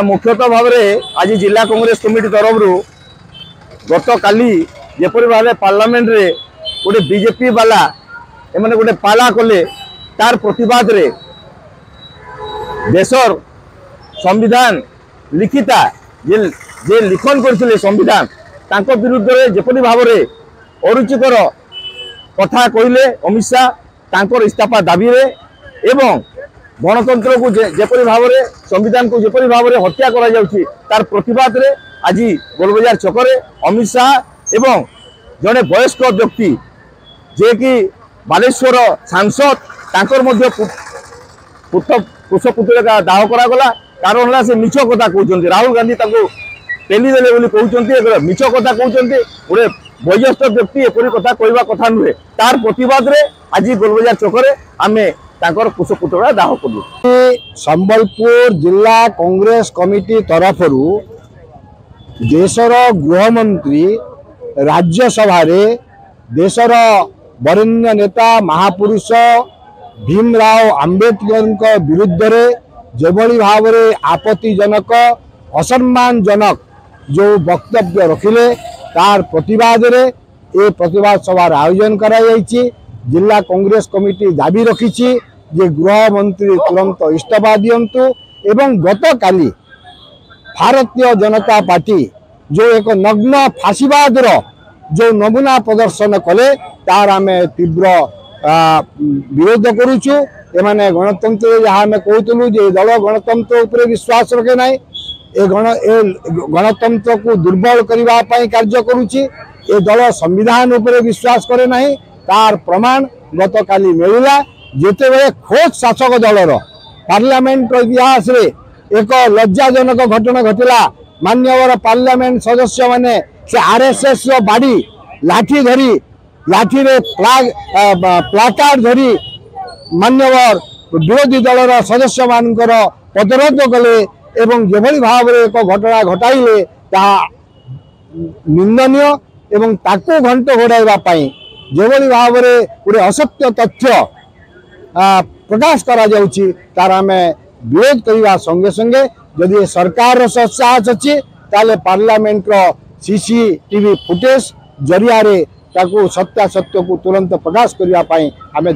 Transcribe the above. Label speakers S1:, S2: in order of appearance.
S1: मुख्यतः भाव में आज जिला कांग्रेस कमिटी तरफ गत काली जपरी भाव पार्लियामेंट रे गोटे बीजेपी वाला एमाने गोटे पाला कले तार प्रतिवाद रे देशर संविधान लिखिता जे लिखन करथिले संविधान तांको विरुद्ध रे जपरी भाव में अरुचिकर कथा कहले अमित शाह तांकर इस्तीफा दाबी रे एवं गणतंत्र को जेपरी भाव में संविधान को जेपरी भाव में हत्या करा जाउछि तार प्रतिवाद रे आज गोलबजार छकरे अमित शाह एवं जड़े वयस्क व्यक्ति जे कि बालेश्वर सांसद तांकर मध्य पुष्पपुत्र का दाह करागला कारण है से मिछ कथा कहते राहुल गांधी पेलीदेले बोली कहते मिछ कथा कहते गोटे वयस्क व्यक्ति एपरी कथा कहवा कथा नुहे तार प्रतिवाद रे आज गोलबजार छकरे आमे तांकर पुष्पपुत्र दाह कलु।
S2: संबलपुर जिला कांग्रेस कमिटी तरफ देशर गृहमंत्री राज्यसभा देशर वरेण्य नेता महापुरुष भीमराव अंबेडकर विरुद्ध रे जेभली भाव में आपत्तिजनक असम्मानजनक जो वक्तव्य रखिले तार प्रतिवाद रे ए प्रतिवाद सभार आयोजन करा जायछि। जिला कांग्रेस कमिटी दाबी रखिछि जे गृहमंत्री तुरंत इस्तीफा दियंतु एवं गत काली भारतीय जनता पार्टी जो एक नग्न फाशीवाद जो नमूना प्रदर्शन कले तार आमे तीव्र विरोध करुचु। एमाने गणतंत्र जहाँ आम कहूँ जे दल गणतंत्र उपरे विश्वास रखे ना गणतंत्र को दुर्बल करने कार्य करुच्ची ए दल संविधान उपरे विश्वास करे ना तार प्रमाण गत काली मिलला जिते बड़े खोज शासक दलर पार्लियामेंट इतिहास रे एक लज्जाजनक घटना घटला। मान्यवर पार्लियामेंट सदस्य माने से आरएसएस बाड़ी लाठी धरी लाठी रे प्लाकार्ड धरी मान्यवर विरोधी दलर सदस्य मानकर प्रतिरोध कले एवं जेभली भाव में एक घटना घटाइले ताहा निंदनीय एवं ताकू घंट घोड़ाइबा पई जेभली भाव में गोटे असत्य तथ्य प्रकाश करा जाउछि तार आमे विरोध करने संगे संगे जदि सरकार साहस अच्छी ताले पार्लियामेंट सीसीटीवी फुटेज जरिया रे ताकू सत्यासत्य को तुरंत प्रकाश करने आमे